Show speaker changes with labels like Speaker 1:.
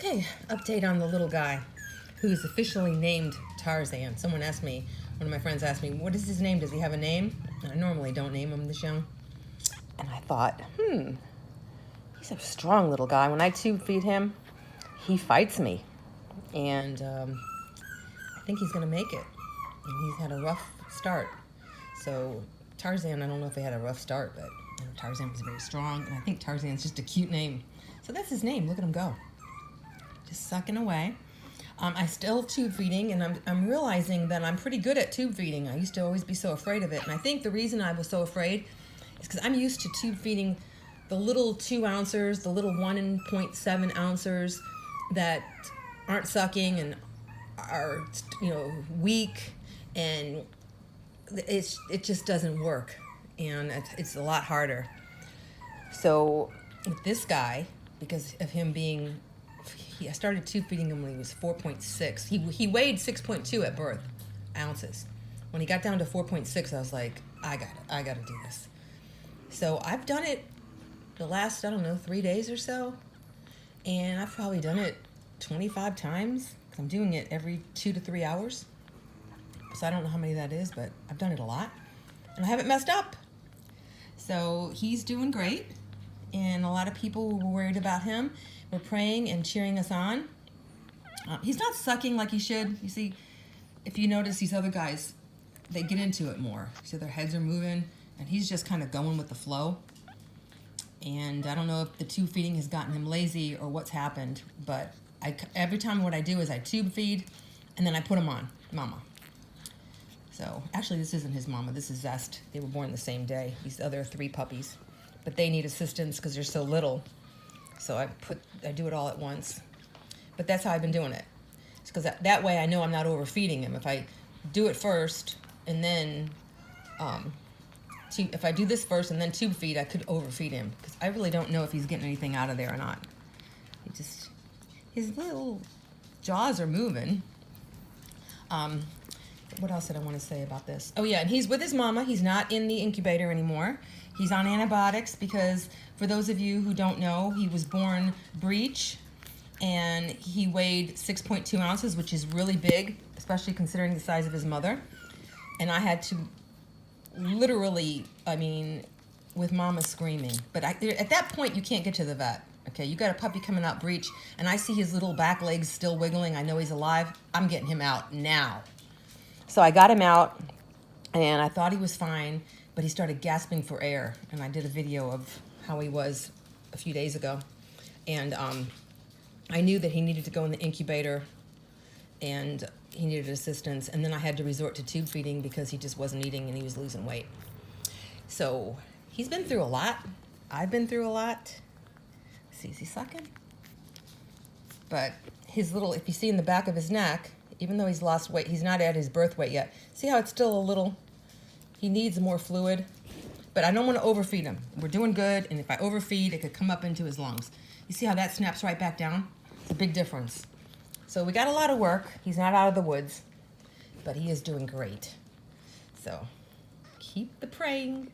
Speaker 1: Okay, update on the little guy who's officially named Tarzan. Someone asked me, one of my friends asked me, what is his name? Does he have a name? I normally don't name him this young. And I thought, he's a strong little guy. When I tube feed him, he fights me. And I think he's going to make it. And he's had a rough start. So Tarzan, I don't know if he had a rough start, but Tarzan was very strong. And I think Tarzan's just a cute name. So that's his name. Look at him go. Just sucking away. I still tube feeding, and I'm realizing that I'm pretty good at tube feeding. I used to always be so afraid of it. And I think the reason I was so afraid is because I'm used to tube feeding the little 2 ounces, the little 1.7 ounces that aren't sucking and are, weak, and it just doesn't work, and it's a lot harder. So with this guy, because of him being, I started tube feeding him when he was 4.6. He weighed 6.2 at birth ounces. When he got down to 4.6, I was like, I got to do this. So I've done it the last, 3 days or so, and I've probably done it 25 times. I'm doing it every 2 to 3 hours. So I don't know how many that is, but I've done it a lot, and I haven't messed up. So he's doing great, and a lot of people were worried about him. We're praying and cheering us on. He's not sucking like he should. You see, if you notice these other guys, they get into it more. So their heads are moving, and he's just kind of going with the flow. And I don't know if the tube feeding has gotten him lazy or what's happened, but every time what I do is I tube feed, and then I put him on mama. So actually, this isn't his mama. This is Zest. They were born the same day. These other 3 puppies, but they need assistance because they're so little. So I do it all at once. But that's how I've been doing it. It's because that way I know I'm not overfeeding him. If I do it first and then if I do this first and then tube feed, I could overfeed him because I really don't know if he's getting anything out of there or not. His little jaws are moving. What else did I want to say about this? Oh yeah, and he's with his mama. He's not in the incubator anymore. He's on antibiotics because, for those of you who don't know, he was born breech, and he weighed 6.2 ounces, which is really big, especially considering the size of his mother. And I had to literally, with mama screaming. But at that point, you can't get to the vet. Okay, you got a puppy coming out breech, and I see his little back legs still wiggling. I know he's alive. I'm getting him out now. So I got him out, and I thought he was fine, but he started gasping for air. And I did a video of how he was a few days ago. And I knew that he needed to go in the incubator, and he needed assistance. And then I had to resort to tube feeding because he just wasn't eating and he was losing weight. So he's been through a lot. I've been through a lot. See, is he sucking? But his little, if you see in the back of his neck, even though he's lost weight, he's not at his birth weight yet. See how it's still a little, he needs more fluid. But I don't want to overfeed him. We're doing good, and if I overfeed, it could come up into his lungs. You see how that snaps right back down? It's a big difference. So we got a lot of work. He's not out of the woods, but he is doing great. So keep the praying.